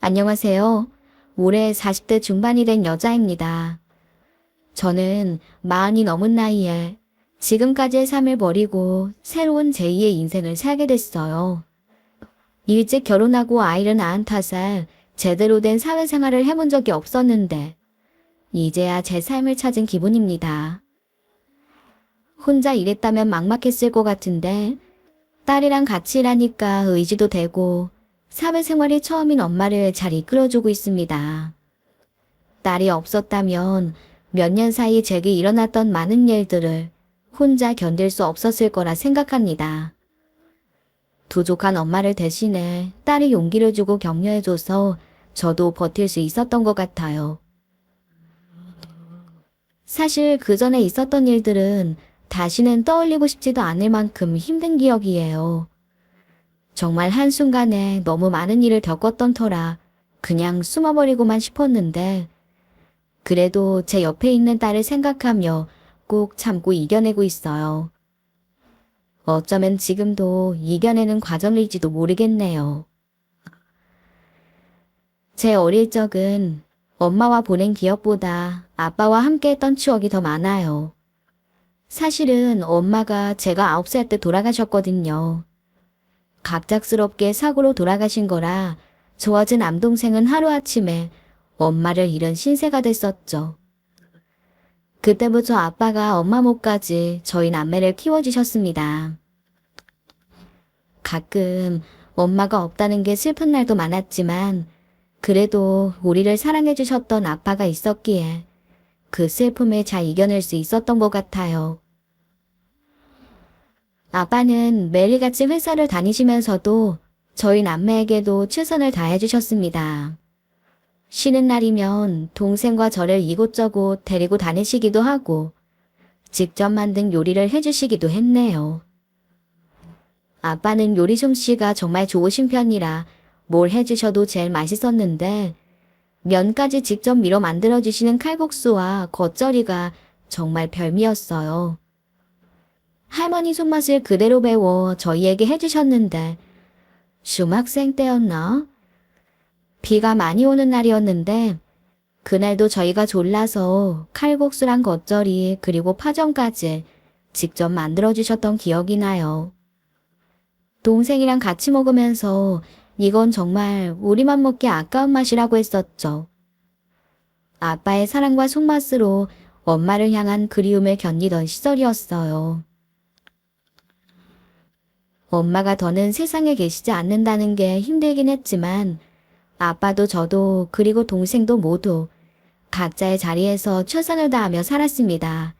안녕하세요. 올해 40대 중반이 된 여자입니다. 저는 40이 넘은 나이에 지금까지의 삶을 버리고 새로운 제2의 인생을 살게 됐어요. 일찍 결혼하고 아이를 낳은 탓에 제대로 된 사회생활을 해본 적이 없었는데 이제야 제 삶을 찾은 기분입니다. 혼자 일했다면 막막했을 것 같은데 딸이랑 같이 일하니까 의지도 되고 사회생활이 처음인 엄마를 잘 이끌어주고 있습니다. 딸이 없었다면 몇 년 사이 제게 일어났던 많은 일들을 혼자 견딜 수 없었을 거라 생각합니다. 부족한 엄마를 대신해 딸이 용기를 주고 격려해줘서 저도 버틸 수 있었던 것 같아요. 사실 그 전에 있었던 일들은 다시는 떠올리고 싶지도 않을 만큼 힘든 기억이에요. 정말 한순간에 너무 많은 일을 겪었던 터라 그냥 숨어버리고만 싶었는데 그래도 제 옆에 있는 딸을 생각하며 꼭 참고 이겨내고 있어요. 어쩌면 지금도 이겨내는 과정일지도 모르겠네요. 제 어릴 적은 엄마와 보낸 기억보다 아빠와 함께했던 추억이 더 많아요. 사실은 엄마가 제가 9살 때 돌아가셨거든요. 갑작스럽게 사고로 돌아가신 거라 저와 제 남동생은 하루아침에 엄마를 잃은 신세가 됐었죠. 그때부터 아빠가 엄마 몫까지 저희 남매를 키워주셨습니다. 가끔 엄마가 없다는 게 슬픈 날도 많았지만 그래도 우리를 사랑해주셨던 아빠가 있었기에 그 슬픔을 잘 이겨낼 수 있었던 것 같아요. 아빠는 매일같이 회사를 다니시면서도 저희 남매에게도 최선을 다해주셨습니다. 쉬는 날이면 동생과 저를 이곳저곳 데리고 다니시기도 하고 직접 만든 요리를 해주시기도 했네요. 아빠는 요리 솜씨가 정말 좋으신 편이라 뭘 해주셔도 제일 맛있었는데 면까지 직접 밀어 만들어주시는 칼국수와 겉절이가 정말 별미였어요. 할머니 손맛을 그대로 배워 저희에게 해주셨는데 중학생 때였나? 비가 많이 오는 날이었는데 그날도 저희가 졸라서 칼국수랑 겉절이 그리고 파전까지 직접 만들어주셨던 기억이 나요. 동생이랑 같이 먹으면서 이건 정말 우리만 먹기 아까운 맛이라고 했었죠. 아빠의 사랑과 손맛으로 엄마를 향한 그리움을 견디던 시절이었어요. 엄마가 더는 세상에 계시지 않는다는 게 힘들긴 했지만 아빠도 저도 그리고 동생도 모두 각자의 자리에서 최선을 다하며 살았습니다.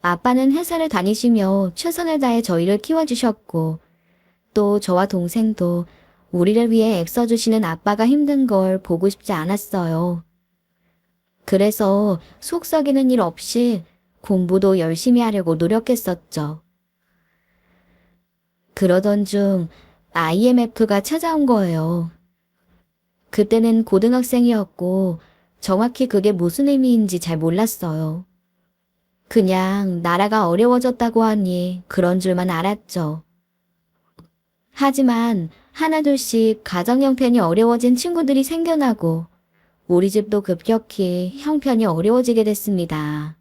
아빠는 회사를 다니시며 최선을 다해 저희를 키워주셨고 또 저와 동생도 우리를 위해 애써주시는 아빠가 힘든 걸 보고 싶지 않았어요. 그래서 속 썩이는 일 없이 공부도 열심히 하려고 노력했었죠. 그러던 중 IMF가 찾아온 거예요. 그때는 고등학생이었고 정확히 그게 무슨 의미인지 잘 몰랐어요. 그냥 나라가 어려워졌다고 하니 그런 줄만 알았죠. 하지만 하나둘씩 가정 형편이 어려워진 친구들이 생겨나고 우리 집도 급격히 형편이 어려워지게 됐습니다.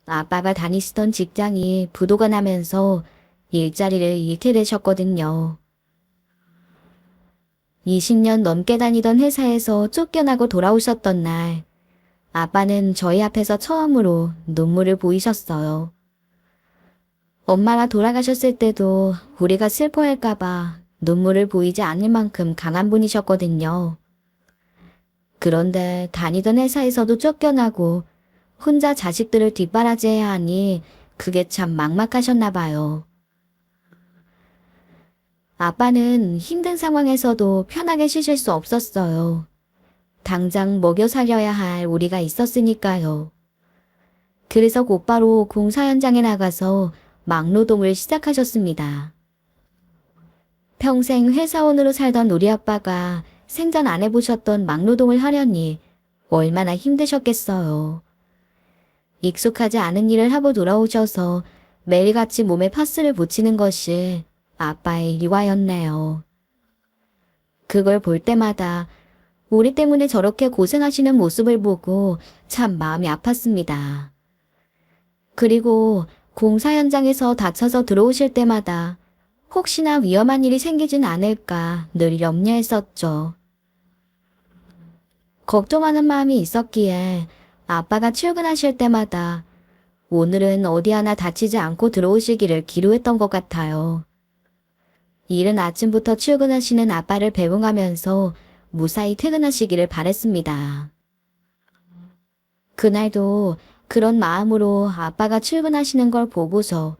아빠가 다니시던 직장이 부도가 나면서 일자리를 잃게 되셨거든요. 20년 넘게 다니던 회사에서 쫓겨나고 돌아오셨던 날, 아빠는 저희 앞에서 처음으로 눈물을 보이셨어요. 엄마가 돌아가셨을 때도 우리가 슬퍼할까봐 눈물을 보이지 않을 만큼 강한 분이셨거든요. 그런데 다니던 회사에서도 쫓겨나고 혼자 자식들을 뒷바라지해야 하니 그게 참 막막하셨나 봐요. 아빠는 힘든 상황에서도 편하게 쉬실 수 없었어요. 당장 먹여 살려야 할 우리가 있었으니까요. 그래서 곧바로 공사 현장에 나가서 막노동을 시작하셨습니다. 평생 회사원으로 살던 우리 아빠가 생전 안 해보셨던 막노동을 하려니 얼마나 힘드셨겠어요. 익숙하지 않은 일을 하고 돌아오셔서 매일같이 몸에 파스를 붙이는 것이 아빠의 일과였네요. 그걸 볼 때마다 우리 때문에 저렇게 고생하시는 모습을 보고 참 마음이 아팠습니다. 그리고 공사 현장에서 다쳐서 들어오실 때마다 혹시나 위험한 일이 생기진 않을까 늘 염려했었죠. 걱정하는 마음이 있었기에 아빠가 출근하실 때마다 오늘은 어디 하나 다치지 않고 들어오시기를 기도했던 것 같아요. 이른 아침부터 출근하시는 아빠를 배웅하면서 무사히 퇴근하시기를 바랬습니다. 그날도 그런 마음으로 아빠가 출근하시는 걸 보고서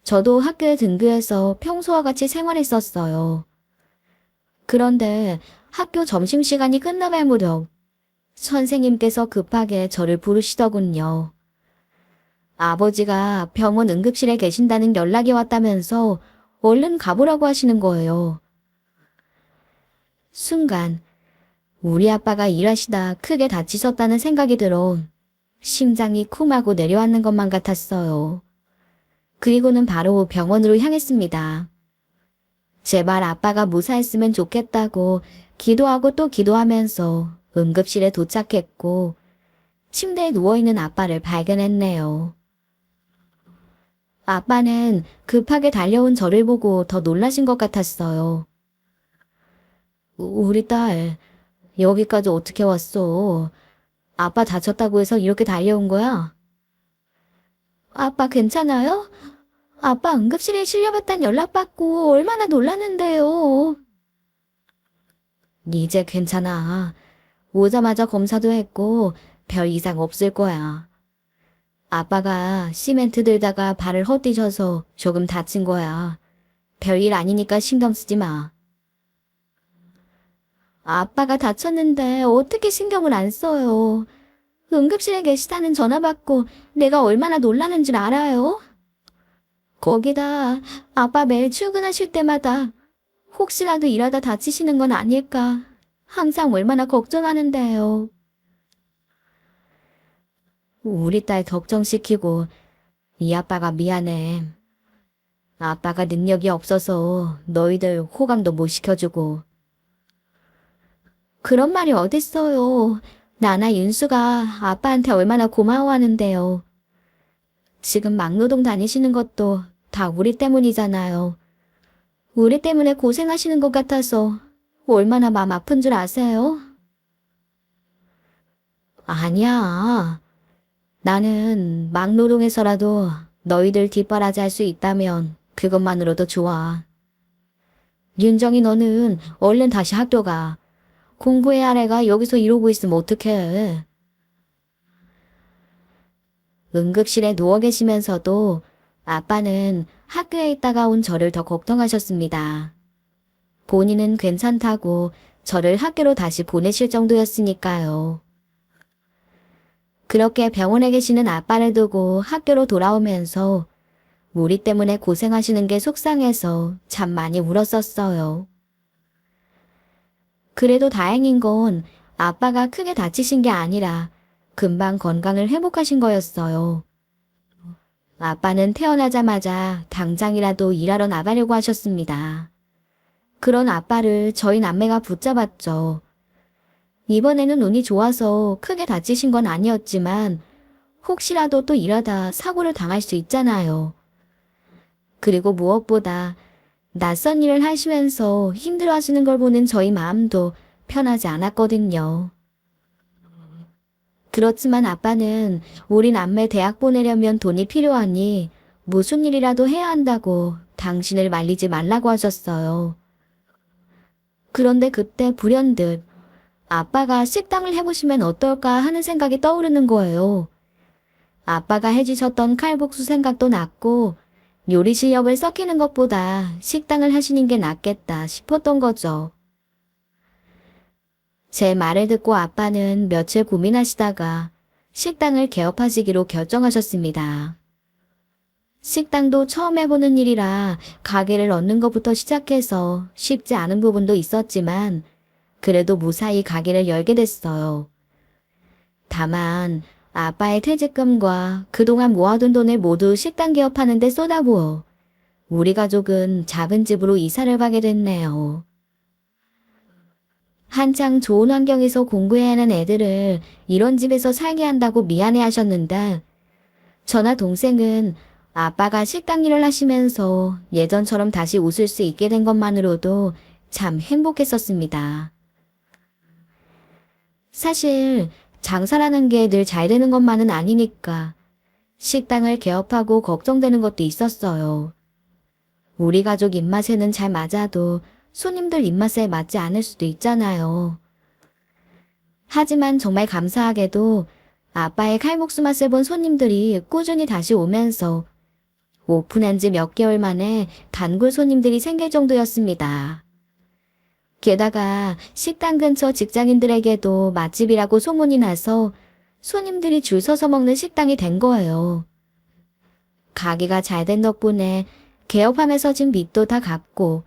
저도 학교에 등교해서 평소와 같이 생활했었어요. 그런데 학교 점심시간이 끝나갈 무렵 선생님께서 급하게 저를 부르시더군요. 아버지가 병원 응급실에 계신다는 연락이 왔다면서 얼른 가보라고 하시는 거예요. 순간 우리 아빠가 일하시다 크게 다치셨다는 생각이 들어 심장이 쿵 하고 내려앉는 것만 같았어요. 그리고는 바로 병원으로 향했습니다. 제발 아빠가 무사했으면 좋겠다고 기도하고 또 기도하면서 응급실에 도착했고 침대에 누워있는 아빠를 발견했네요. 아빠는 급하게 달려온 저를 보고 더 놀라신 것 같았어요. 우리 딸, 여기까지 어떻게 왔어? 아빠 다쳤다고 해서 이렇게 달려온 거야? 아빠 괜찮아요? 아빠 응급실에 실려갔다는 연락받고 얼마나 놀랐는데요. 이제 괜찮아. 오자마자 검사도 했고 별 이상 없을 거야. 아빠가 시멘트 들다가 발을 헛디뎌서 조금 다친 거야. 별일 아니니까 신경 쓰지 마. 아빠가 다쳤는데 어떻게 신경을 안 써요. 응급실에 계시다는 전화 받고 내가 얼마나 놀라는 줄 알아요? 거기다 아빠 매일 출근하실 때마다 혹시라도 일하다 다치시는 건 아닐까 항상 얼마나 걱정하는데요. 우리 딸 걱정시키고 이 아빠가 미안해. 아빠가 능력이 없어서 너희들 호강도 못 시켜주고. 그런 말이 어딨어요. 나나 윤수가 아빠한테 얼마나 고마워하는데요. 지금 막노동 다니시는 것도 다 우리 때문이잖아요. 우리 때문에 고생하시는 것 같아서 얼마나 마음 아픈 줄 아세요? 아니야. 나는 막노동해서라도 너희들 뒷바라지 할 수 있다면 그것만으로도 좋아. 윤정이 너는 얼른 다시 학교 가. 공부해야 할 애가 여기서 이러고 있으면 어떡해. 응급실에 누워 계시면서도 아빠는 학교에 있다가 온 저를 더 걱정하셨습니다. 본인은 괜찮다고 저를 학교로 다시 보내실 정도였으니까요. 그렇게 병원에 계시는 아빠를 두고 학교로 돌아오면서 우리 때문에 고생하시는 게 속상해서 참 많이 울었었어요. 그래도 다행인 건 아빠가 크게 다치신 게 아니라 금방 건강을 회복하신 거였어요. 아빠는 태어나자마자 당장이라도 일하러 나가려고 하셨습니다. 그런 아빠를 저희 남매가 붙잡았죠. 이번에는 운이 좋아서 크게 다치신 건 아니었지만 혹시라도 또 일하다 사고를 당할 수 있잖아요. 그리고 무엇보다 낯선 일을 하시면서 힘들어하시는 걸 보는 저희 마음도 편하지 않았거든요. 그렇지만 아빠는 우리 남매 대학 보내려면 돈이 필요하니 무슨 일이라도 해야 한다고 당신을 말리지 말라고 하셨어요. 그런데 그때 불현듯 아빠가 식당을 해보시면 어떨까 하는 생각이 떠오르는 거예요. 아빠가 해주셨던 칼국수 생각도 났고 요리 실력을 썩히는 것보다 식당을 하시는 게 낫겠다 싶었던 거죠. 제 말을 듣고 아빠는 며칠 고민하시다가 식당을 개업하시기로 결정하셨습니다. 식당도 처음 해보는 일이라 가게를 얻는 것부터 시작해서 쉽지 않은 부분도 있었지만 그래도 무사히 가게를 열게 됐어요. 다만 아빠의 퇴직금과 그동안 모아둔 돈을 모두 식당 개업하는 데 쏟아부어 우리 가족은 작은 집으로 이사를 가게 됐네요. 한창 좋은 환경에서 공부해야 하는 애들을 이런 집에서 살게 한다고 미안해 하셨는데, 저나 동생은 아빠가 식당 일을 하시면서 예전처럼 다시 웃을 수 있게 된 것만으로도 참 행복했었습니다. 사실 장사라는 게 늘 잘 되는 것만은 아니니까 식당을 개업하고 걱정되는 것도 있었어요. 우리 가족 입맛에는 잘 맞아도 손님들 입맛에 맞지 않을 수도 있잖아요. 하지만 정말 감사하게도 아빠의 칼국수 맛을 본 손님들이 꾸준히 다시 오면서 오픈한 지 몇 개월 만에 단골 손님들이 생길 정도였습니다. 게다가 식당 근처 직장인들에게도 맛집이라고 소문이 나서 손님들이 줄 서서 먹는 식당이 된 거예요. 가게가 잘 된 덕분에 개업하면서 진 빚도 다 갚고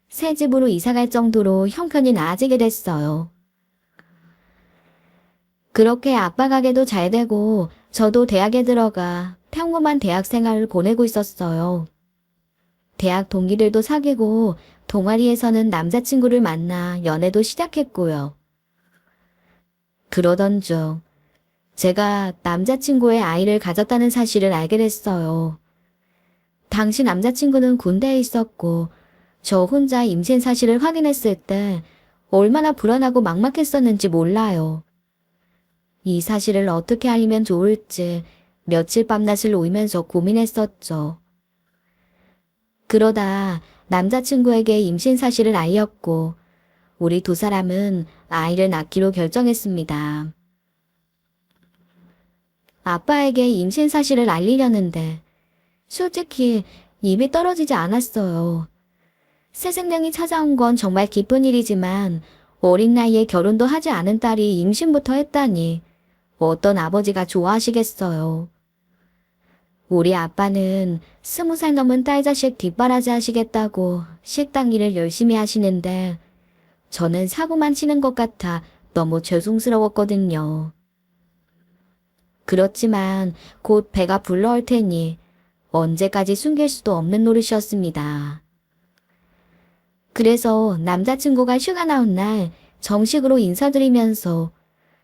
새 집으로 이사갈 정도로 형편이 나아지게 됐어요. 그렇게 아빠 가게도 잘 되고 저도 대학에 들어가 평범한 대학 생활을 보내고 있었어요. 대학 동기들도 사귀고 동아리에서는 남자친구를 만나 연애도 시작했고요. 그러던 중 제가 남자친구의 아이를 가졌다는 사실을 알게 됐어요. 당시 남자친구는 군대에 있었고 저 혼자 임신 사실을 확인했을 때 얼마나 불안하고 막막했었는지 몰라요. 이 사실을 어떻게 알리면 좋을지 며칠 밤낮을 울면서 고민했었죠. 그러다 남자친구에게 임신 사실을 알렸고 우리 두 사람은 아이를 낳기로 결정했습니다. 아빠에게 임신 사실을 알리려는데 솔직히 입이 떨어지지 않았어요. 새 생명이 찾아온 건 정말 기쁜 일이지만 어린 나이에 결혼도 하지 않은 딸이 임신부터 했다니 어떤 아버지가 좋아하시겠어요. 우리 아빠는 20살 넘은 딸 자식 뒷바라지 하시겠다고 식당 일을 열심히 하시는데 저는 사고만 치는 것 같아 너무 죄송스러웠거든요. 그렇지만 곧 배가 불러올 테니 언제까지 숨길 수도 없는 노릇이었습니다. 그래서 남자친구가 휴가 나온 날 정식으로 인사드리면서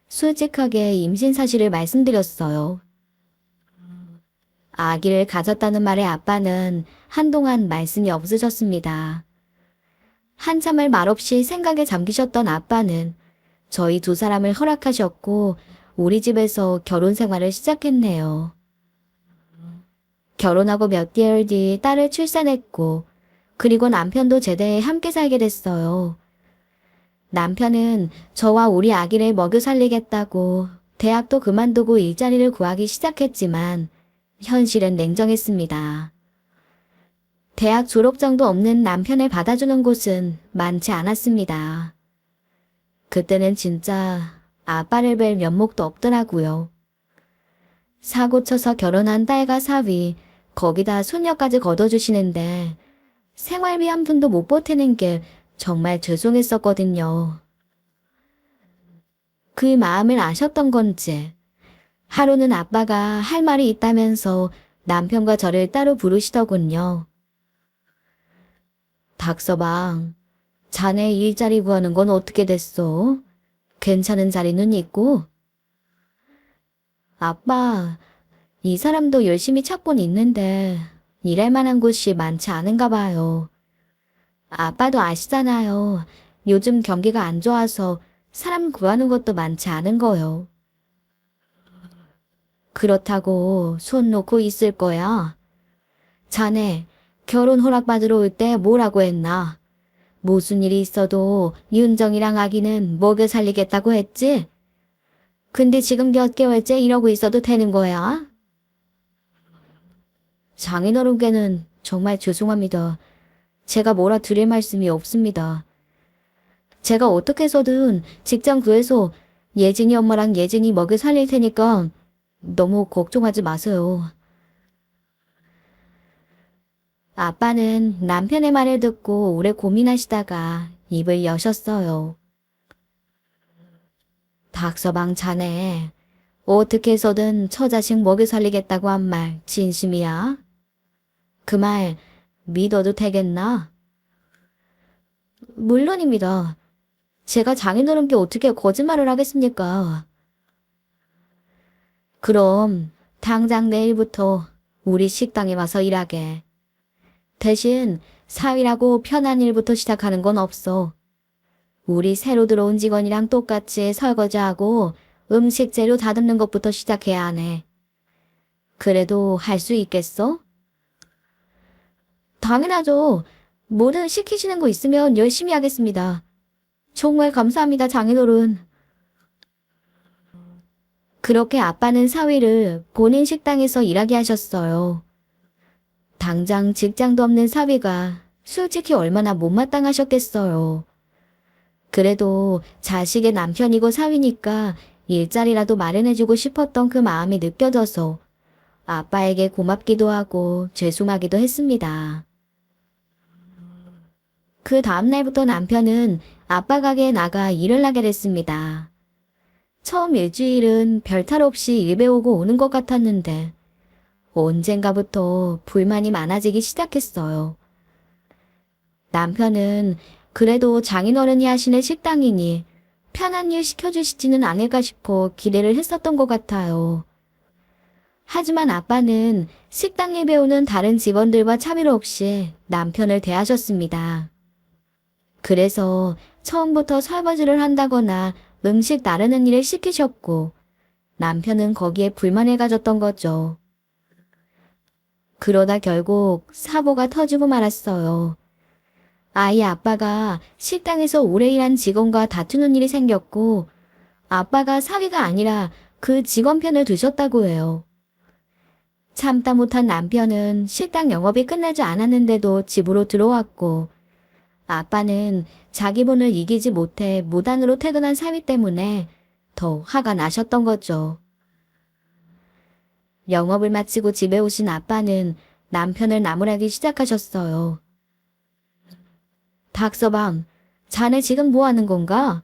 솔직하게 임신 사실을 말씀드렸어요. 아기를 가졌다는 말에 아빠는 한동안 말씀이 없으셨습니다. 한참을 말없이 생각에 잠기셨던 아빠는 저희 두 사람을 허락하셨고 우리 집에서 결혼 생활을 시작했네요. 결혼하고 몇 개월 뒤 딸을 출산했고 그리고 남편도 제대해 함께 살게 됐어요. 남편은 저와 우리 아기를 먹여 살리겠다고 대학도 그만두고 일자리를 구하기 시작했지만 현실은 냉정했습니다. 대학 졸업장도 없는 남편을 받아주는 곳은 많지 않았습니다. 그때는 진짜 아빠를 뵐 면목도 없더라고요. 사고 쳐서 결혼한 딸과 사위, 거기다 손녀까지 걷어주시는데 생활비 한 푼도 못 보태는 게 정말 죄송했었거든요. 그 마음을 아셨던 건지 하루는 아빠가 할 말이 있다면서 남편과 저를 따로 부르시더군요. 닥서방, 자네 일자리 구하는 건 어떻게 됐어? 괜찮은 자리는 있고? 아빠, 이 사람도 열심히 찾곤 있는데 일할 만한 곳이 많지 않은가 봐요. 아빠도 아시잖아요. 요즘 경기가 안 좋아서 사람 구하는 것도 많지 않은 거요. 그렇다고 손 놓고 있을 거야? 자네, 결혼 허락받으러 올 때 뭐라고 했나? 무슨 일이 있어도 윤정이랑 아기는 먹여 살리겠다고 했지? 근데 지금 몇 개월째 이러고 있어도 되는 거야? 장인어른께는 정말 죄송합니다. 제가 뭐라 드릴 말씀이 없습니다. 제가 어떻게 해서든 직장 구해서 예진이 엄마랑 예진이 먹여 살릴 테니까 너무 걱정하지 마세요. 아빠는 남편의 말을 듣고 오래 고민하시다가 입을 여셨어요. 닥서방 자네, 어떻게 해서든 처자식 먹여 살리겠다고 한 말 진심이야? 그 말 믿어도 되겠나? 물론입니다. 제가 장인어른께 어떻게 거짓말을 하겠습니까? 그럼 당장 내일부터 우리 식당에 와서 일하게. 대신 사위라고 편한 일부터 시작하는 건 없어. 우리 새로 들어온 직원이랑 똑같이 설거지하고 음식 재료 다듬는 것부터 시작해야 하네. 그래도 할 수 있겠어? 당연하죠. 뭐든 시키시는 거 있으면 열심히 하겠습니다. 정말 감사합니다, 장인어른. 그렇게 아빠는 사위를 본인 식당에서 일하게 하셨어요. 당장 직장도 없는 사위가 솔직히 얼마나 못마땅하셨겠어요. 그래도 자식의 남편이고 사위니까 일자리라도 마련해주고 싶었던 그 마음이 느껴져서 아빠에게 고맙기도 하고 죄송하기도 했습니다. 그 다음날부터 남편은 아빠 가게에 나가 일을 하게 됐습니다. 처음 일주일은 별탈 없이 일 배우고 오는 것 같았는데 언젠가부터 불만이 많아지기 시작했어요. 남편은 그래도 장인어른이 하시는 식당이니 편한 일 시켜주시지는 않을까 싶어 기대를 했었던 것 같아요. 하지만 아빠는 식당에 배우는 다른 직원들과 차별 없이 남편을 대하셨습니다. 그래서 처음부터 설거지를 한다거나 음식 나르는 일을 시키셨고 남편은 거기에 불만을 가졌던 거죠. 그러다 결국 사고가 터지고 말았어요. 아이 아빠가 식당에서 오래 일한 직원과 다투는 일이 생겼고 아빠가 사위가 아니라 그 직원 편을 드셨다고 해요. 참다 못한 남편은 식당 영업이 끝나지 않았는데도 집으로 들어왔고 아빠는 자기 분을 이기지 못해 무단으로 퇴근한 사위 때문에 더 화가 나셨던 거죠. 영업을 마치고 집에 오신 아빠는 남편을 나무라기 시작하셨어요. 닥서방, 자네 지금 뭐 하는 건가?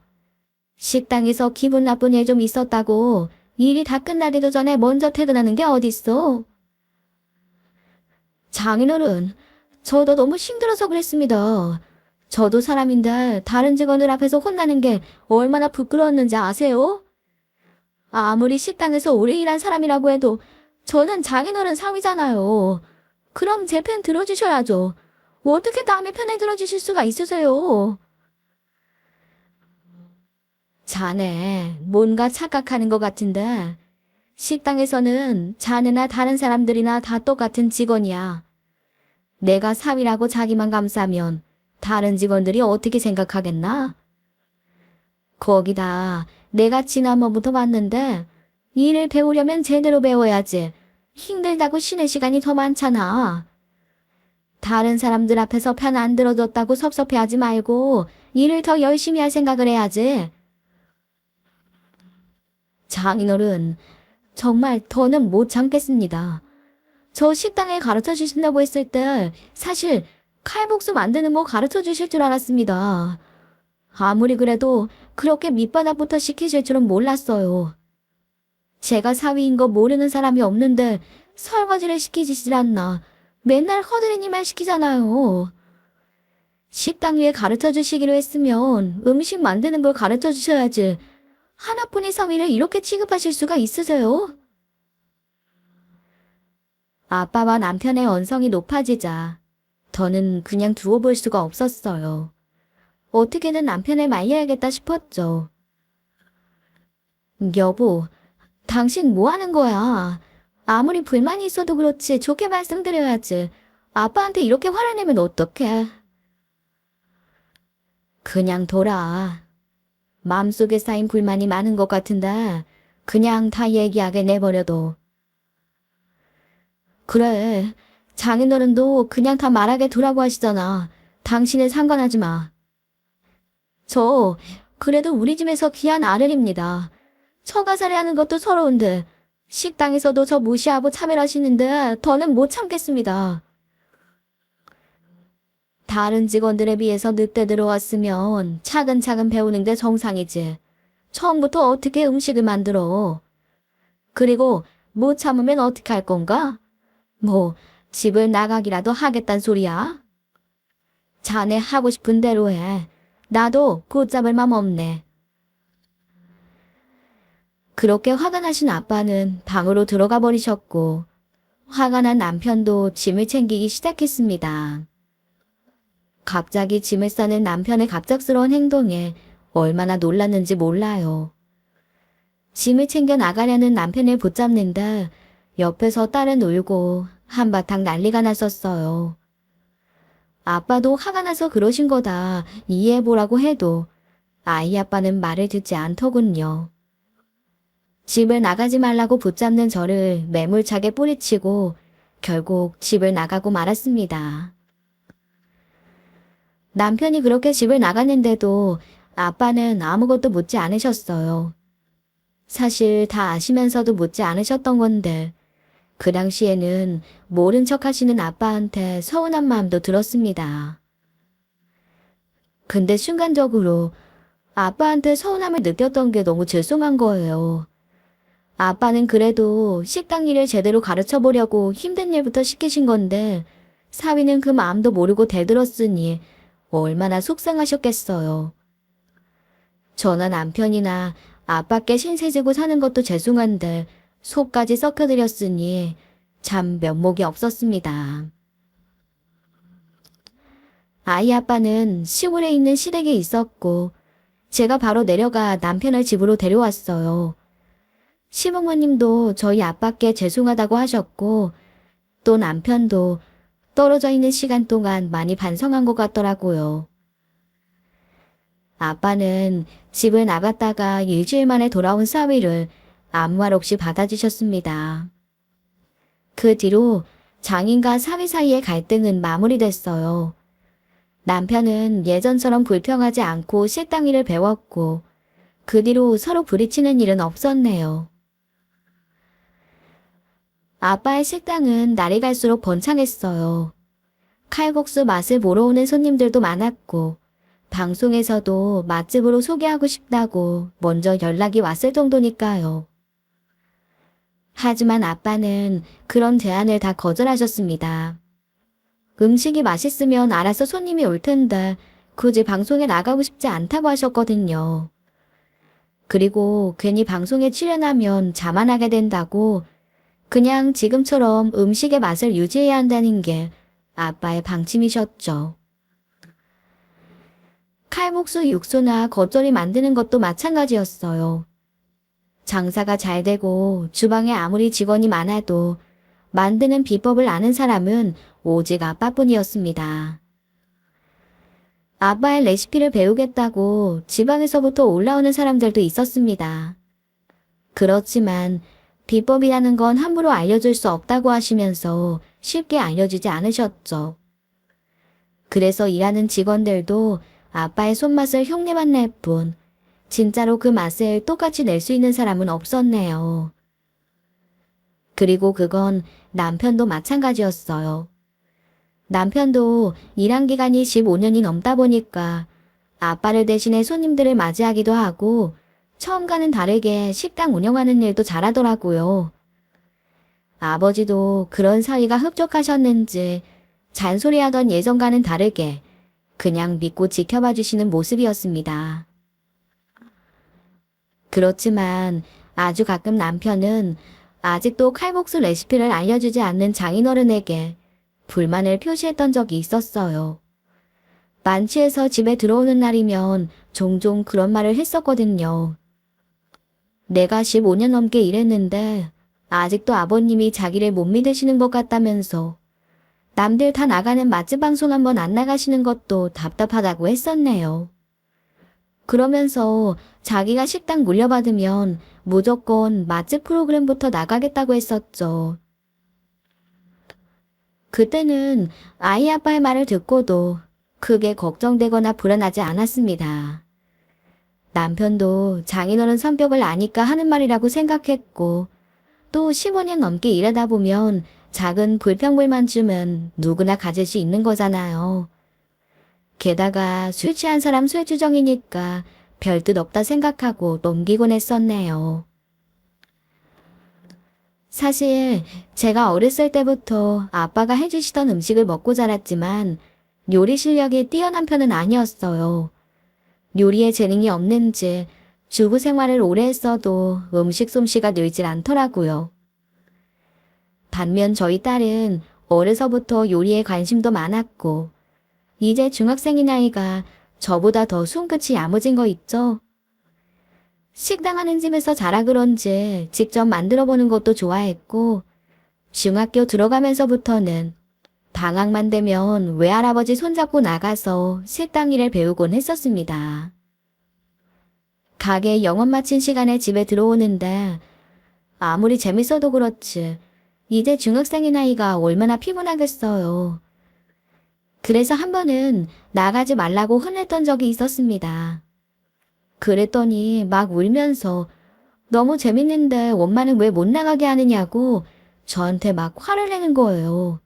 식당에서 기분 나쁜 일 좀 있었다고 일이 다 끝나기도 전에 먼저 퇴근하는 게 어딨어? 장인어른, 저도 너무 힘들어서 그랬습니다. 저도 사람인데 다른 직원들 앞에서 혼나는 게 얼마나 부끄러웠는지 아세요? 아무리 식당에서 오래 일한 사람이라고 해도 저는 장인어른 사위잖아요. 그럼 제 편 들어주셔야죠. 어떻게 남의 편에 들어주실 수가 있으세요? 자네, 뭔가 착각하는 것 같은데 식당에서는 자네나 다른 사람들이나 다 똑같은 직원이야. 내가 사위라고 자기만 감싸면 다른 직원들이 어떻게 생각하겠나? 거기다 내가 지난번부터 봤는데 일을 배우려면 제대로 배워야지. 힘들다고 쉬는 시간이 더 많잖아. 다른 사람들 앞에서 편 안 들어줬다고 섭섭해하지 말고 일을 더 열심히 할 생각을 해야지. 장인어른, 정말 더는 못 참겠습니다. 저 식당에 가르쳐 주신다고 했을 때 사실 칼국수 만드는 거 가르쳐 주실 줄 알았습니다. 아무리 그래도 그렇게 밑바닥부터 시키실 줄은 몰랐어요. 제가 사위인 거 모르는 사람이 없는데 설거지를 시키시질 않나. 맨날 허드렛일만 시키잖아요. 식당 위에 가르쳐 주시기로 했으면 음식 만드는 걸 가르쳐 주셔야지. 하나뿐인 사위를 이렇게 취급하실 수가 있으세요? 아빠와 남편의 언성이 높아지자 저는 그냥 두어 볼 수가 없었어요. 어떻게든 남편을 말려야겠다 싶었죠. 여보, 당신 뭐 하는 거야? 아무리 불만이 있어도 그렇지 좋게 말씀드려야지. 아빠한테 이렇게 화를 내면 어떡해? 그냥 둬라. 마음속에 쌓인 불만이 많은 것 같은데 그냥 다 얘기하게 내버려둬. 그래, 장인어른도 그냥 다 말하게 두라고 하시잖아. 당신은 상관하지 마. 저 그래도 우리 집에서 귀한 아들입니다. 처가살이하는 것도 서러운데 식당에서도 저 무시하고 차별하시는데 더는 못 참겠습니다. 다른 직원들에 비해서 늑대 들어왔으면 차근차근 배우는 게 정상이지. 처음부터 어떻게 음식을 만들어? 그리고 못 참으면 어떻게 할 건가? 뭐 집을 나가기라도 하겠단 소리야? 자네 하고 싶은 대로 해. 나도 붙잡을 맘 없네. 그렇게 화가 나신 아빠는 방으로 들어가 버리셨고 화가 난 남편도 짐을 챙기기 시작했습니다. 갑자기 짐을 싸는 남편의 갑작스러운 행동에 얼마나 놀랐는지 몰라요. 짐을 챙겨 나가려는 남편을 붙잡는다 옆에서 딸은 울고 한바탕 난리가 났었어요. 아빠도 화가 나서 그러신 거다 이해해보라고 해도 아이 아빠는 말을 듣지 않더군요. 집을 나가지 말라고 붙잡는 저를 매몰차게 뿌리치고 결국 집을 나가고 말았습니다. 남편이 그렇게 집을 나갔는데도 아빠는 아무것도 묻지 않으셨어요. 사실 다 아시면서도 묻지 않으셨던 건데 그 당시에는 모른 척 하시는 아빠한테 서운한 마음도 들었습니다. 근데 순간적으로 아빠한테 서운함을 느꼈던 게 너무 죄송한 거예요. 아빠는 그래도 식당 일을 제대로 가르쳐 보려고 힘든 일부터 시키신 건데 사위는 그 마음도 모르고 대들었으니 얼마나 속상하셨겠어요. 저나 남편이나 아빠께 신세지고 사는 것도 죄송한데 속까지 썩혀드렸으니 참 면목이 없었습니다. 아이 아빠는 시골에 있는 시댁에 있었고 제가 바로 내려가 남편을 집으로 데려왔어요. 시부모님도 저희 아빠께 죄송하다고 하셨고 또 남편도 떨어져 있는 시간 동안 많이 반성한 것 같더라고요. 아빠는 집을 나갔다가 일주일 만에 돌아온 사위를 아무 말 없이 받아주셨습니다. 그 뒤로 장인과 사위 사이의 갈등은 마무리됐어요. 남편은 예전처럼 불평하지 않고 식당 일을 배웠고 그 뒤로 서로 부딪히는 일은 없었네요. 아빠의 식당은 날이 갈수록 번창했어요. 칼국수 맛을 보러 오는 손님들도 많았고 방송에서도 맛집으로 소개하고 싶다고 먼저 연락이 왔을 정도니까요. 하지만 아빠는 그런 제안을 다 거절하셨습니다. 음식이 맛있으면 알아서 손님이 올 텐데 굳이 방송에 나가고 싶지 않다고 하셨거든요. 그리고 괜히 방송에 출연하면 자만하게 된다고 그냥 지금처럼 음식의 맛을 유지해야 한다는 게 아빠의 방침이셨죠. 칼국수 육수나 겉절이 만드는 것도 마찬가지였어요. 장사가 잘 되고 주방에 아무리 직원이 많아도 만드는 비법을 아는 사람은 오직 아빠뿐이었습니다. 아빠의 레시피를 배우겠다고 지방에서부터 올라오는 사람들도 있었습니다. 그렇지만 비법이라는 건 함부로 알려줄 수 없다고 하시면서 쉽게 알려주지 않으셨죠. 그래서 일하는 직원들도 아빠의 손맛을 흉내만 낼 뿐 진짜로 그 맛을 똑같이 낼 수 있는 사람은 없었네요. 그리고 그건 남편도 마찬가지였어요. 남편도 일한 기간이 15년이 넘다 보니까 아빠를 대신해 손님들을 맞이하기도 하고 처음과는 다르게 식당 운영하는 일도 잘하더라고요. 아버지도 그런 사위가 흡족하셨는지 잔소리하던 예전과는 다르게 그냥 믿고 지켜봐 주시는 모습이었습니다. 그렇지만 아주 가끔 남편은 아직도 칼국수 레시피를 알려주지 않는 장인어른에게 불만을 표시했던 적이 있었어요. 만취해서 집에 들어오는 날이면 종종 그런 말을 했었거든요. 내가 15년 넘게 일했는데 아직도 아버님이 자기를 못 믿으시는 것 같다면서 남들 다 나가는 맛집 방송 한번 안 나가시는 것도 답답하다고 했었네요. 그러면서 자기가 식당 물려받으면 무조건 맛집 프로그램부터 나가겠다고 했었죠. 그때는 아이 아빠의 말을 듣고도 크게 걱정되거나 불안하지 않았습니다. 남편도 장인어른 성격을 아니까 하는 말이라고 생각했고 또 15년 넘게 일하다 보면 작은 불평불만쯤은 누구나 가질 수 있는 거잖아요. 게다가 술 취한 사람 술주정이니까 별뜻 없다 생각하고 넘기곤 했었네요. 사실 제가 어렸을 때부터 아빠가 해주시던 음식을 먹고 자랐지만 요리 실력이 뛰어난 편은 아니었어요. 요리에 재능이 없는지 주부 생활을 오래 했어도 음식 솜씨가 늘질 않더라고요. 반면 저희 딸은 어려서부터 요리에 관심도 많았고 이제 중학생인 아이가 저보다 더 손끝이 야무진 거 있죠? 식당 하는 집에서 자라 그런지 직접 만들어 보는 것도 좋아했고 중학교 들어가면서부터는 방학만 되면 외할아버지 손잡고 나가서 식당 일을 배우곤 했었습니다. 가게 영업 마친 시간에 집에 들어오는데 아무리 재밌어도 그렇지 이제 중학생인 아이가 얼마나 피곤하겠어요. 그래서 한 번은 나가지 말라고 혼냈던 적이 있었습니다. 그랬더니 막 울면서 너무 재밌는데 엄마는 왜 못 나가게 하느냐고 저한테 막 화를 내는 거예요.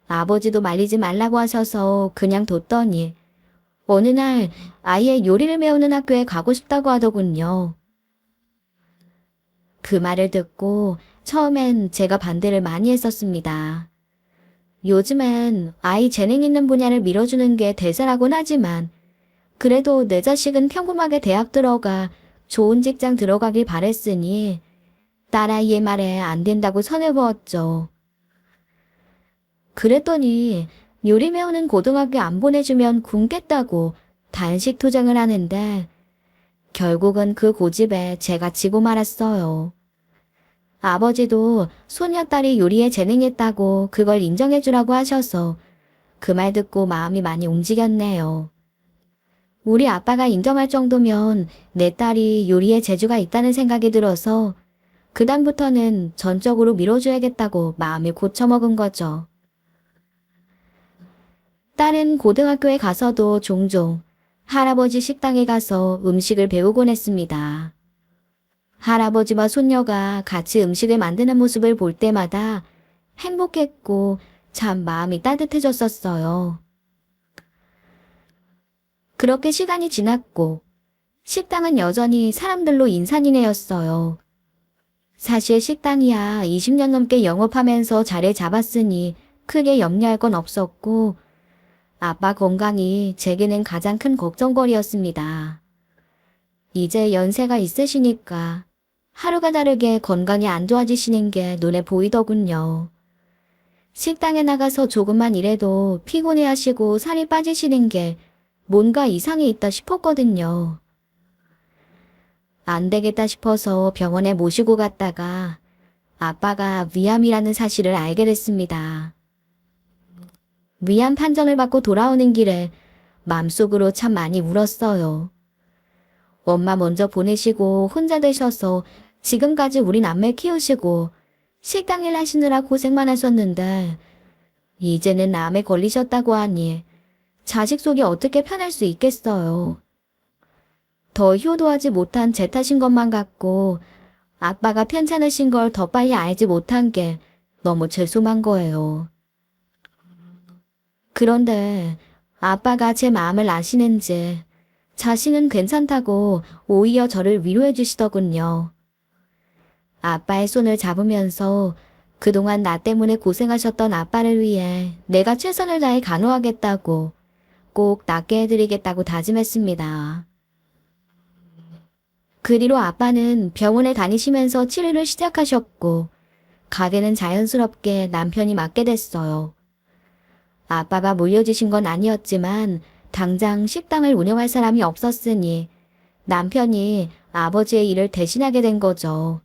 아버지도 말리지 말라고 하셔서 그냥 뒀더니 어느 날 아이의 요리를 배우는 학교에 가고 싶다고 하더군요. 그 말을 듣고 처음엔 제가 반대를 많이 했었습니다. 요즘엔 아이 재능 있는 분야를 밀어주는 게 대세라곤 하지만 그래도 내 자식은 평범하게 대학 들어가 좋은 직장 들어가길 바랬으니 딸아이의 말에 안 된다고 선을 그었죠. 그랬더니 요리 배우는 고등학교 안 보내주면 굶겠다고 단식 투정을 하는데 결국은 그 고집에 제가 지고 말았어요. 아버지도 소녀딸이 요리에 재능있다고 그걸 인정해주라고 하셔서 그 말 듣고 마음이 많이 움직였네요. 우리 아빠가 인정할 정도면 내 딸이 요리에 재주가 있다는 생각이 들어서 그다음부터는 전적으로 밀어줘야겠다고 마음을 고쳐먹은 거죠. 딸은 고등학교에 가서도 종종 할아버지 식당에 가서 음식을 배우곤 했습니다. 할아버지와 손녀가 같이 음식을 만드는 모습을 볼 때마다 행복했고 참 마음이 따뜻해졌었어요. 그렇게 시간이 지났고 식당은 여전히 사람들로 인산이네였어요. 사실 식당이야 20년 넘게 영업하면서 자리를 잡았으니 크게 염려할 건 없었고 아빠 건강이 제게는 가장 큰 걱정거리였습니다. 이제 연세가 있으시니까 하루가 다르게 건강이 안 좋아지시는 게 눈에 보이더군요. 식당에 나가서 조금만 일해도 피곤해하시고 살이 빠지시는 게 뭔가 이상이 있다 싶었거든요. 안 되겠다 싶어서 병원에 모시고 갔다가 아빠가 위암이라는 사실을 알게 됐습니다. 위암 판정을 받고 돌아오는 길에 맘속으로 참 많이 울었어요. 엄마 먼저 보내시고 혼자 되셔서 지금까지 우리 남매 키우시고 식당 일 하시느라 고생만 하셨는데 이제는 암에 걸리셨다고 하니 자식 속이 어떻게 편할 수 있겠어요. 더 효도하지 못한 제 탓인 것만 같고 아빠가 편찮으신 걸 더 빨리 알지 못한 게 너무 죄송한 거예요. 그런데 아빠가 제 마음을 아시는지 자신은 괜찮다고 오히려 저를 위로해 주시더군요. 아빠의 손을 잡으면서 그동안 나 때문에 고생하셨던 아빠를 위해 내가 최선을 다해 간호하겠다고 꼭 낫게 해드리겠다고 다짐했습니다. 그 뒤로 아빠는 병원에 다니시면서 치료를 시작하셨고 가게는 자연스럽게 남편이 맡게 됐어요. 아빠가 물려주신 건 아니었지만 당장 식당을 운영할 사람이 없었으니 남편이 아버지의 일을 대신하게 된 거죠.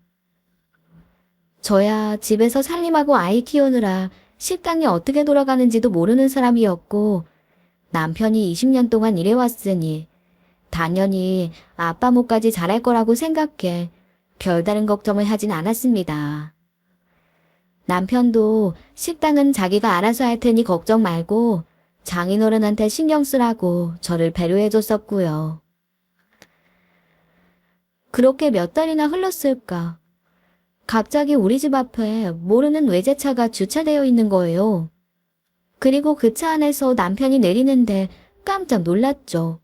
저야 집에서 살림하고 아이 키우느라 식당이 어떻게 돌아가는지도 모르는 사람이었고 남편이 20년 동안 일해왔으니 당연히 아빠 몫까지 잘할 거라고 생각해 별다른 걱정을 하진 않았습니다. 남편도 식당은 자기가 알아서 할 테니 걱정 말고 장인어른한테 신경 쓰라고 저를 배려해줬었고요. 그렇게 몇 달이나 흘렀을까. 갑자기 우리 집 앞에 모르는 외제차가 주차되어 있는 거예요. 그리고 그 차 안에서 남편이 내리는데 깜짝 놀랐죠.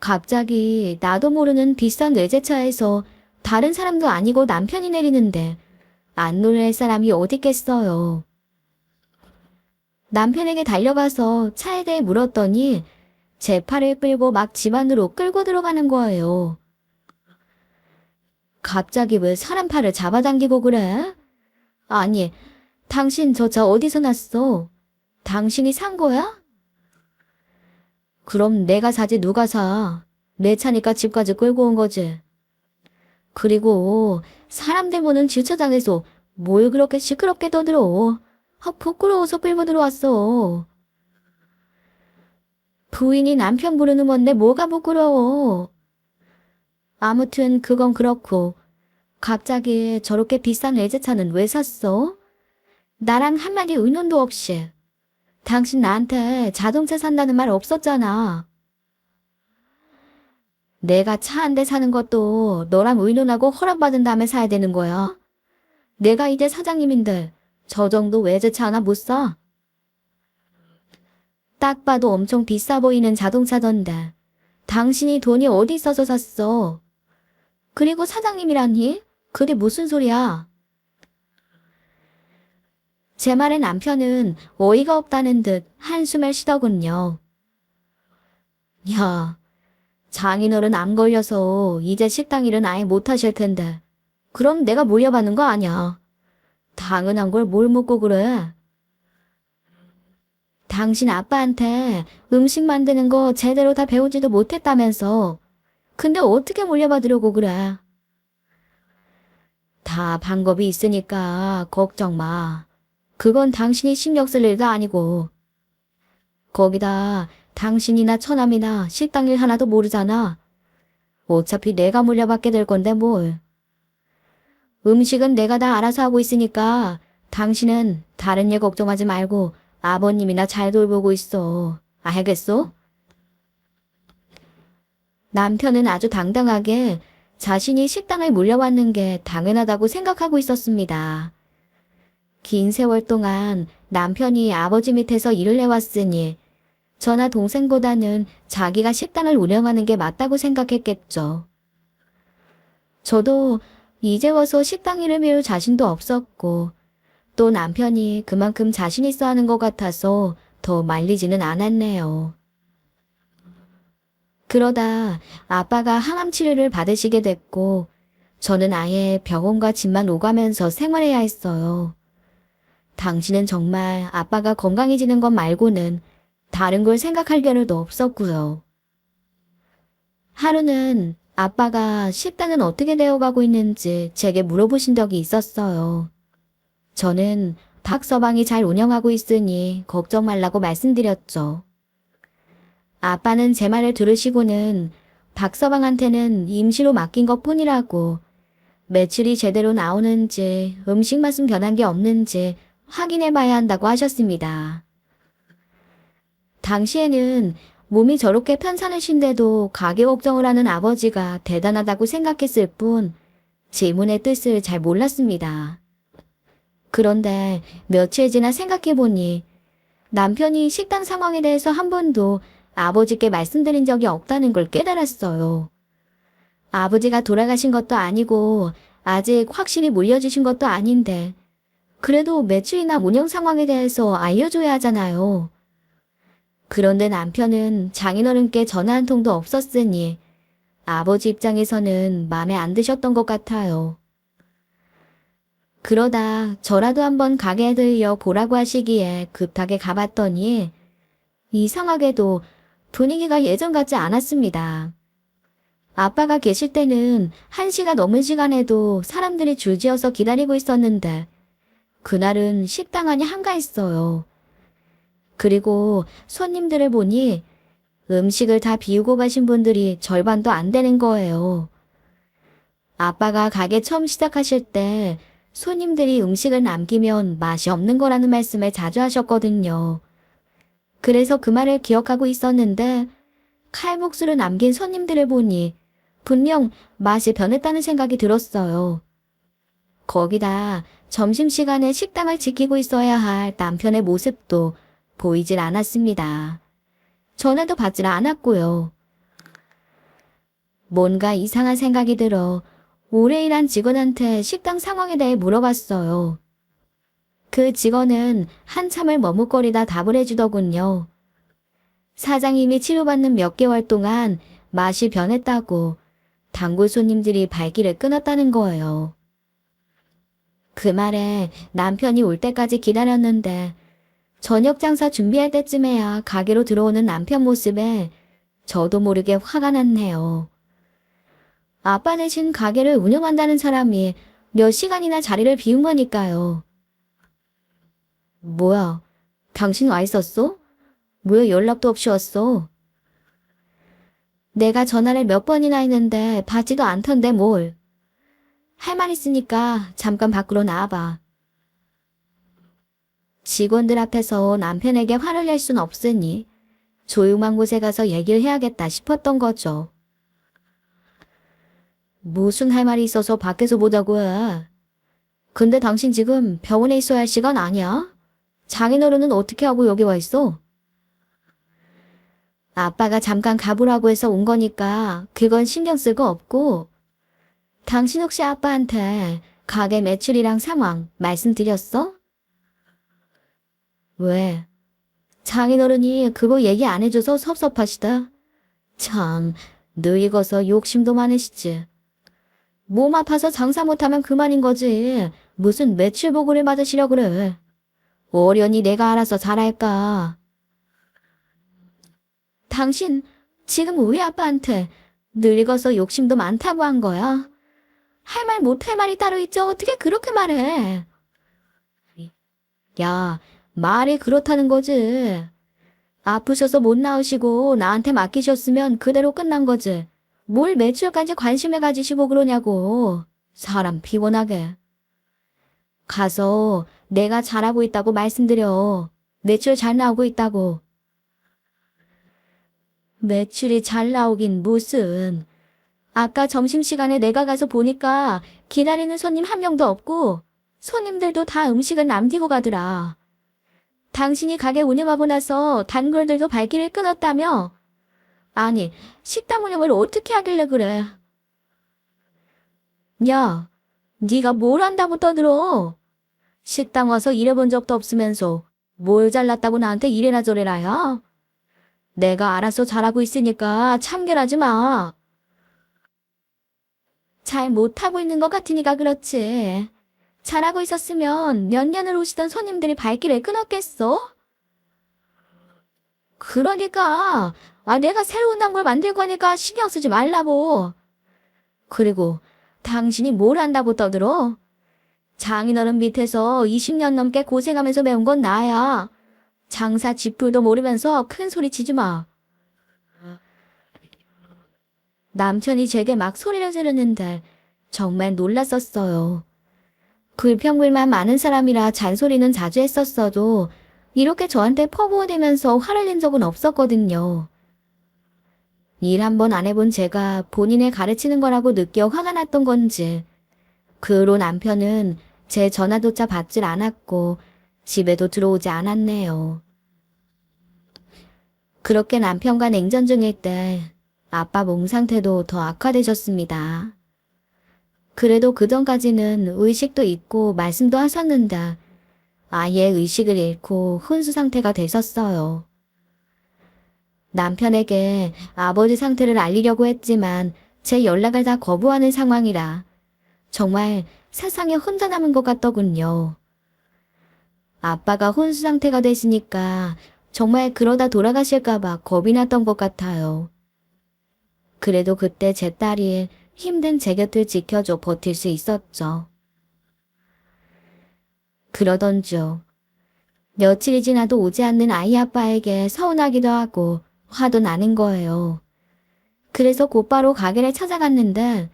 갑자기 나도 모르는 비싼 외제차에서 다른 사람도 아니고 남편이 내리는데 안 놀랄 사람이 어딨겠어요. 남편에게 달려가서 차에 대해 물었더니 제 팔을 끌고 막 집 안으로 끌고 들어가는 거예요. 갑자기 왜 사람 팔을 잡아당기고 그래? 아니, 당신 저 차 어디서 났어? 당신이 산 거야? 그럼 내가 사지 누가 사? 내 차니까 집까지 끌고 온 거지. 그리고 사람들 보는 주차장에서 뭘 그렇게 시끄럽게 떠들어. 부끄러워서 끌고 들어왔어. 부인이 남편 부르는 건데 뭐가 부끄러워. 아무튼 그건 그렇고 갑자기 저렇게 비싼 외제차는 왜 샀어? 나랑 한마디 의논도 없이. 당신 나한테 자동차 산다는 말 없었잖아. 내가 차 한 대 사는 것도 너랑 의논하고 허락받은 다음에 사야 되는 거야. 내가 이제 사장님인데 저 정도 외제차 하나 못 사? 딱 봐도 엄청 비싸 보이는 자동차던데 당신이 돈이 어디 있어서 샀어? 그리고 사장님이라니? 그게 무슨 소리야? 제 말에 남편은 어이가 없다는 듯 한숨을 쉬더군요. 야, 장인어른 암 걸려서 이제 식당 일은 아예 못하실 텐데 그럼 내가 물려받는 거 아니야. 당연한 걸 뭘 묻고 그래? 당신 아빠한테 음식 만드는 거 제대로 다 배우지도 못했다면서. 근데 어떻게 물려받으려고 그래? 다 방법이 있으니까 걱정 마. 그건 당신이 신경 쓸 일도 아니고. 거기다 당신이나 처남이나 식당 일 하나도 모르잖아. 어차피 내가 물려받게 될 건데 뭘. 음식은 내가 다 알아서 하고 있으니까 당신은 다른 일 걱정하지 말고 아버님이나 잘 돌보고 있어. 알겠어? 남편은 아주 당당하게 자신이 식당을 물려받는 게 당연하다고 생각하고 있었습니다. 긴 세월 동안 남편이 아버지 밑에서 일을 해왔으니 저나 동생보다는 자기가 식당을 운영하는 게 맞다고 생각했겠죠. 저도 이제 와서 식당 일을 배울 자신도 없었고 또 남편이 그만큼 자신 있어 하는 것 같아서 더 말리지는 않았네요. 그러다 아빠가 항암 치료를 받으시게 됐고 저는 아예 병원과 집만 오가면서 생활해야 했어요. 당신은 정말 아빠가 건강해지는 것 말고는 다른 걸 생각할 겨를도 없었고요. 하루는 아빠가 식단은 어떻게 되어가고 있는지 제게 물어보신 적이 있었어요. 저는 닭서방이 잘 운영하고 있으니 걱정 말라고 말씀드렸죠. 아빠는 제 말을 들으시고는 닭서방한테는 임시로 맡긴 것 뿐이라고 매출이 제대로 나오는지 음식 맛은 변한 게 없는지 확인해 봐야 한다고 하셨습니다. 당시에는 몸이 저렇게 편찮으신데도 가게 걱정을 하는 아버지가 대단하다고 생각했을 뿐 질문의 뜻을 잘 몰랐습니다. 그런데 며칠 지나 생각해보니 남편이 식당 상황에 대해서 한 번도 아버지께 말씀드린 적이 없다는 걸 깨달았어요. 아버지가 돌아가신 것도 아니고 아직 확실히 물려주신 것도 아닌데 그래도 매출이나 운영 상황에 대해서 알려줘야 하잖아요. 그런데 남편은 장인어른께 전화 한 통도 없었으니 아버지 입장에서는 마음에 안 드셨던 것 같아요. 그러다 저라도 한번 가게에 들려 보라고 하시기에 급하게 가봤더니 이상하게도 분위기가 예전 같지 않았습니다. 아빠가 계실 때는 1시가 넘은 시간에도 사람들이 줄지어서 기다리고 있었는데 그날은 식당 안이 한가했어요. 그리고 손님들을 보니 음식을 다 비우고 가신 분들이 절반도 안 되는 거예요. 아빠가 가게 처음 시작하실 때 손님들이 음식을 남기면 맛이 없는 거라는 말씀을 자주 하셨거든요. 그래서 그 말을 기억하고 있었는데 칼국수를 남긴 손님들을 보니 분명 맛이 변했다는 생각이 들었어요. 거기다 점심시간에 식당을 지키고 있어야 할 남편의 모습도 보이질 않았습니다. 전화도 받질 않았고요. 뭔가 이상한 생각이 들어 오래 일한 직원한테 식당 상황에 대해 물어봤어요. 그 직원은 한참을 머뭇거리다 답을 해주더군요. 사장님이 치료받는 몇 개월 동안 맛이 변했다고 단골 손님들이 발길을 끊었다는 거예요. 그 말에 남편이 올 때까지 기다렸는데 저녁 장사 준비할 때쯤에야 가게로 들어오는 남편 모습에 저도 모르게 화가 났네요. 아빠 대신 가게를 운영한다는 사람이 몇 시간이나 자리를 비운 거니까요. 뭐야, 당신 와 있었어? 왜 연락도 없이 왔어? 내가 전화를 몇 번이나 했는데 받지도 않던데 뭘. 할 말 있으니까 잠깐 밖으로 나와봐. 직원들 앞에서 남편에게 화를 낼 순 없으니 조용한 곳에 가서 얘기를 해야겠다 싶었던 거죠. 무슨 할 말이 있어서 밖에서 보자고 해. 근데 당신 지금 병원에 있어야 할 시간 아니야? 장인어른은 어떻게 하고 여기 와 있어? 아빠가 잠깐 가보라고 해서 온 거니까 그건 신경 쓸 거 없고, 당신 혹시 아빠한테 가게 매출이랑 상황 말씀드렸어? 왜? 장인어른이 그거 얘기 안 해줘서 섭섭하시다. 참, 늙어서 욕심도 많으시지. 몸 아파서 장사 못하면 그만인 거지. 무슨 매출 보고를 받으시려 그래. 어련히 내가 알아서 잘할까. 당신 지금 우리 아빠한테 늙어서 욕심도 많다고 한 거야? 할 말 못할 말이 따로 있죠. 어떻게 그렇게 말해? 야, 말이 그렇다는 거지. 아프셔서 못 나오시고 나한테 맡기셨으면 그대로 끝난 거지. 뭘 매출까지 관심을 가지시고 그러냐고. 사람 피곤하게. 가서 내가 잘하고 있다고 말씀드려. 매출 잘 나오고 있다고. 매출이 잘 나오긴 무슨. 아까 점심시간에 내가 가서 보니까 기다리는 손님 한 명도 없고 손님들도 다 음식을 남기고 가더라. 당신이 가게 운영하고 나서 단골들도 발길을 끊었다며? 아니, 식당 운영을 어떻게 하길래 그래? 야, 네가 뭘 안다고 떠들어? 식당 와서 일해본 적도 없으면서 뭘 잘났다고 나한테 이래라 저래라 야? 내가 알아서 잘하고 있으니까 참견하지 마. 잘 못하고 있는 것 같으니까 그렇지. 잘하고 있었으면 몇 년을 오시던 손님들이 발길을 끊었겠어? 그러니까 내가 새로운 단골 만들 거니까 신경 쓰지 말라고. 그리고 당신이 뭘 안다고 떠들어? 장인어른 밑에서 20년 넘게 고생하면서 배운 건 나야. 장사 지풀도 모르면서 큰 소리 치지 마. 남편이 제게 막 소리를 지르는데 정말 놀랐었어요. 불평불만 많은 사람이라 잔소리는 자주 했었어도 이렇게 저한테 퍼부어대면서 화를 낸 적은 없었거든요. 일 한 번 안 해본 제가 본인을 가르치는 거라고 느껴 화가 났던 건지 그 후로 남편은 제 전화조차 받질 않았고 집에도 들어오지 않았네요. 그렇게 남편과 냉전 중일 때 아빠 몸 상태도 더 악화되셨습니다. 그래도 그전까지는 의식도 있고 말씀도 하셨는데 아예 의식을 잃고 혼수 상태가 되셨어요. 남편에게 아버지 상태를 알리려고 했지만 제 연락을 다 거부하는 상황이라 정말 세상에 혼자 남은 것 같더군요. 아빠가 혼수 상태가 되시니까 정말 그러다 돌아가실까봐 겁이 났던 것 같아요. 그래도 그때 제 딸이 힘든 제 곁을 지켜줘 버틸 수 있었죠. 그러던 중 며칠이 지나도 오지 않는 아이 아빠에게 서운하기도 하고 화도 나는 거예요. 그래서 곧바로 가게를 찾아갔는데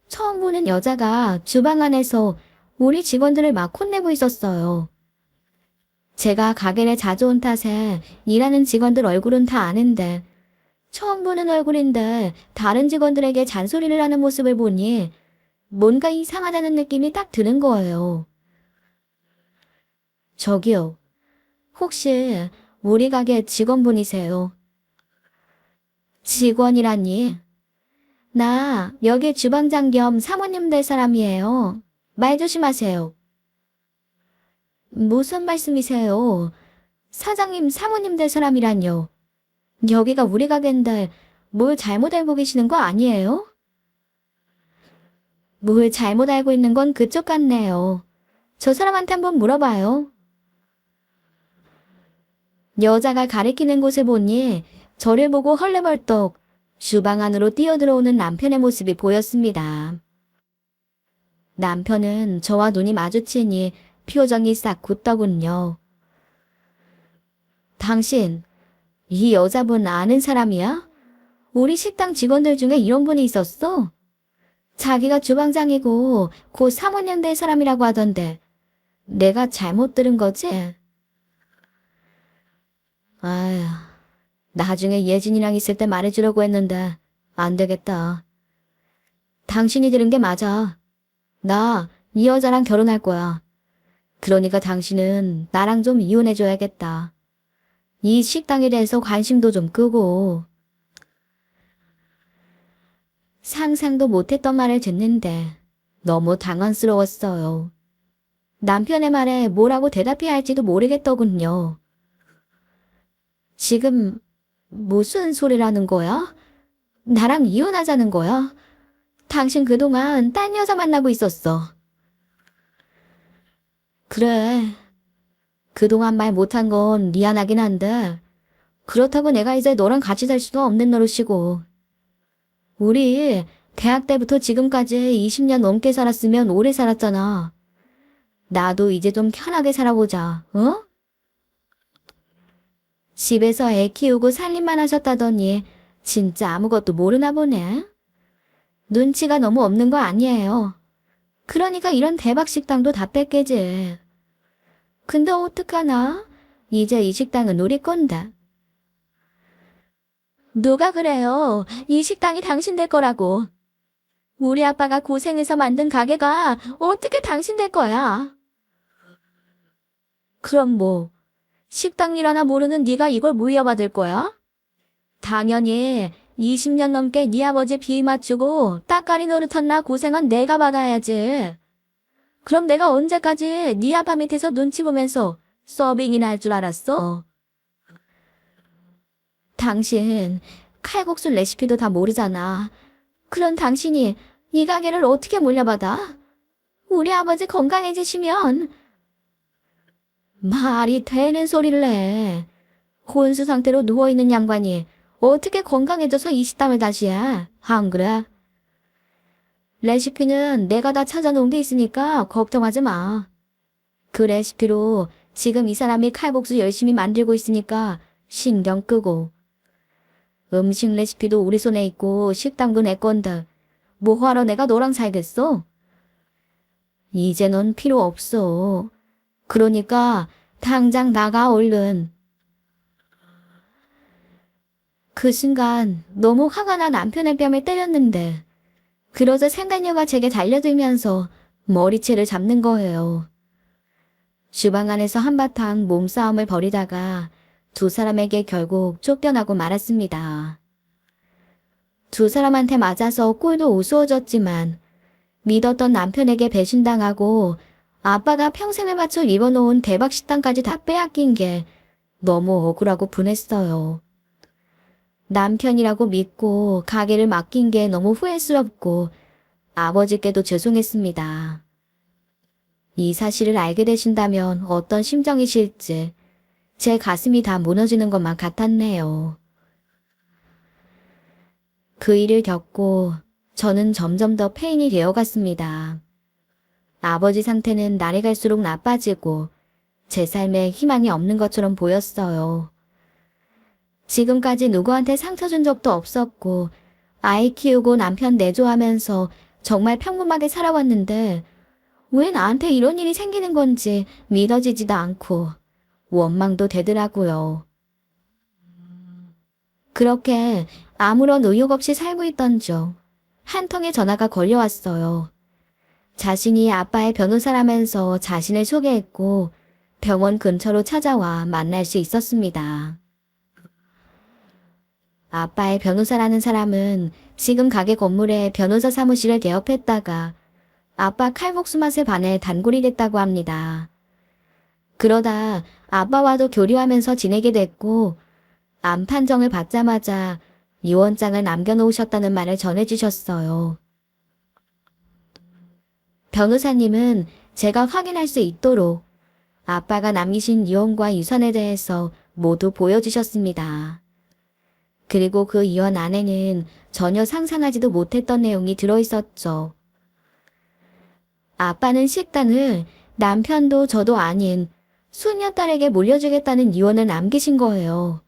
처음 보는 여자가 주방 안에서 우리 직원들을 막 혼내고 있었어요. 제가 가게를 자주 온 탓에 일하는 직원들 얼굴은 다 아는데 처음 보는 얼굴인데 다른 직원들에게 잔소리를 하는 모습을 보니 뭔가 이상하다는 느낌이 딱 드는 거예요. 저기요, 혹시 우리 가게 직원분이세요? 직원이라니? 나 여기 주방장 겸 사모님 될 사람이에요. 말 조심하세요. 무슨 말씀이세요? 사장님 사모님 될 사람이란요. 여기가 우리 가게인데 뭘 잘못 알고 계시는 거 아니에요? 뭘 잘못 알고 있는 건 그쪽 같네요. 저 사람한테 한번 물어봐요. 여자가 가리키는 곳을 보니 저를 보고 헐레벌떡 주방 안으로 뛰어들어오는 남편의 모습이 보였습니다. 남편은 저와 눈이 마주치니 표정이 싹 굳더군요. 당신, 이 여자분 아는 사람이야? 우리 식당 직원들 중에 이런 분이 있었어? 자기가 주방장이고 곧 사모님 될 사람이라고 하던데 내가 잘못 들은 거지? 아휴, 나중에 예진이랑 있을 때 말해주려고 했는데 안 되겠다. 당신이 들은 게 맞아. 나 이 여자랑 결혼할 거야. 그러니까 당신은 나랑 좀 이혼해줘야겠다. 이 식당에 대해서 관심도 좀 끄고. 상상도 못했던 말을 듣는데 너무 당황스러웠어요. 남편의 말에 뭐라고 대답해야 할지도 모르겠더군요. 지금 무슨 소리라는 거야? 나랑 이혼하자는 거야? 당신 그동안 딴 여자 만나고 있었어. 그래. 그동안 말 못한 건 미안하긴 한데 그렇다고 내가 이제 너랑 같이 살 수도 없는 노릇이고. 우리 대학 때부터 지금까지 20년 넘게 살았으면 오래 살았잖아. 나도 이제 좀 편하게 살아보자, 어? 집에서 애 키우고 살림만 하셨다더니 진짜 아무것도 모르나 보네. 눈치가 너무 없는 거 아니에요. 그러니까 이런 대박 식당도 다 뺏기지. 근데 어떡하나? 이제 이 식당은 우리 건데. 누가 그래요? 이 식당이 당신들 거라고. 우리 아빠가 고생해서 만든 가게가 어떻게 당신들 거야? 그럼 뭐, 식당 일 하나 모르는 네가 이걸 물려받을 거야? 당연히 20년 넘게 네 아버지 비 맞추고 따까리 노릇한 나 고생한 내가 받아야지. 그럼 내가 언제까지 네 아빠 밑에서 눈치 보면서 서빙이나 할 줄 알았어? 당신 칼국수 레시피도 다 모르잖아. 그런 당신이 이 가게를 어떻게 물려받아? 우리 아버지 건강해지시면 말이 되는 소리를 해. 혼수 상태로 누워있는 양반이 어떻게 건강해져서 이 식당을 다시 해? 안 그래? 레시피는 내가 다 찾아놓은 게 있으니까 걱정하지 마. 그 레시피로 지금 이 사람이 칼국수 열심히 만들고 있으니까 신경 끄고. 음식 레시피도 우리 손에 있고 식당도 내 건데 뭐하러 내가 너랑 살겠어? 이제 넌 필요 없어. 그러니까 당장 나가 얼른. 그 순간 너무 화가 나 남편의 뺨을 때렸는데 그러자 생간녀가 제게 달려들면서 머리채를 잡는 거예요. 주방 안에서 한바탕 몸싸움을 벌이다가 두 사람에게 결국 쫓겨나고 말았습니다. 두 사람한테 맞아서 꼴도 우스워졌지만 믿었던 남편에게 배신당하고 아빠가 평생을 바쳐 입어놓은 대박 식당까지 다 빼앗긴 게 너무 억울하고 분했어요. 남편이라고 믿고 가게를 맡긴 게 너무 후회스럽고 아버지께도 죄송했습니다. 이 사실을 알게 되신다면 어떤 심정이실지 제 가슴이 다 무너지는 것만 같았네요. 그 일을 겪고 저는 점점 더 페인이 되어갔습니다. 아버지 상태는 날이 갈수록 나빠지고 제 삶에 희망이 없는 것처럼 보였어요. 지금까지 누구한테 상처 준 적도 없었고 아이 키우고 남편 내조하면서 정말 평범하게 살아왔는데 왜 나한테 이런 일이 생기는 건지 믿어지지도 않고 원망도 되더라고요. 그렇게 아무런 의욕 없이 살고 있던 중 한 통의 전화가 걸려왔어요. 자신이 아빠의 변호사라면서 자신을 소개했고 병원 근처로 찾아와 만날 수 있었습니다. 아빠의 변호사라는 사람은 지금 가게 건물에 변호사 사무실을 개업했다가 아빠 칼국수 맛에 반해 단골이 됐다고 합니다. 그러다 아빠와도 교류하면서 지내게 됐고 암 판정을 받자마자 이원장을 남겨놓으셨다는 말을 전해주셨어요. 변호사님은 제가 확인할 수 있도록 아빠가 남기신 이혼과 유산에 대해서 모두 보여주셨습니다. 그리고 그 이혼 안에는 전혀 상상하지도 못했던 내용이 들어있었죠. 아빠는 식당을 남편도 저도 아닌 손녀딸에게 물려주겠다는 이혼을 남기신 거예요.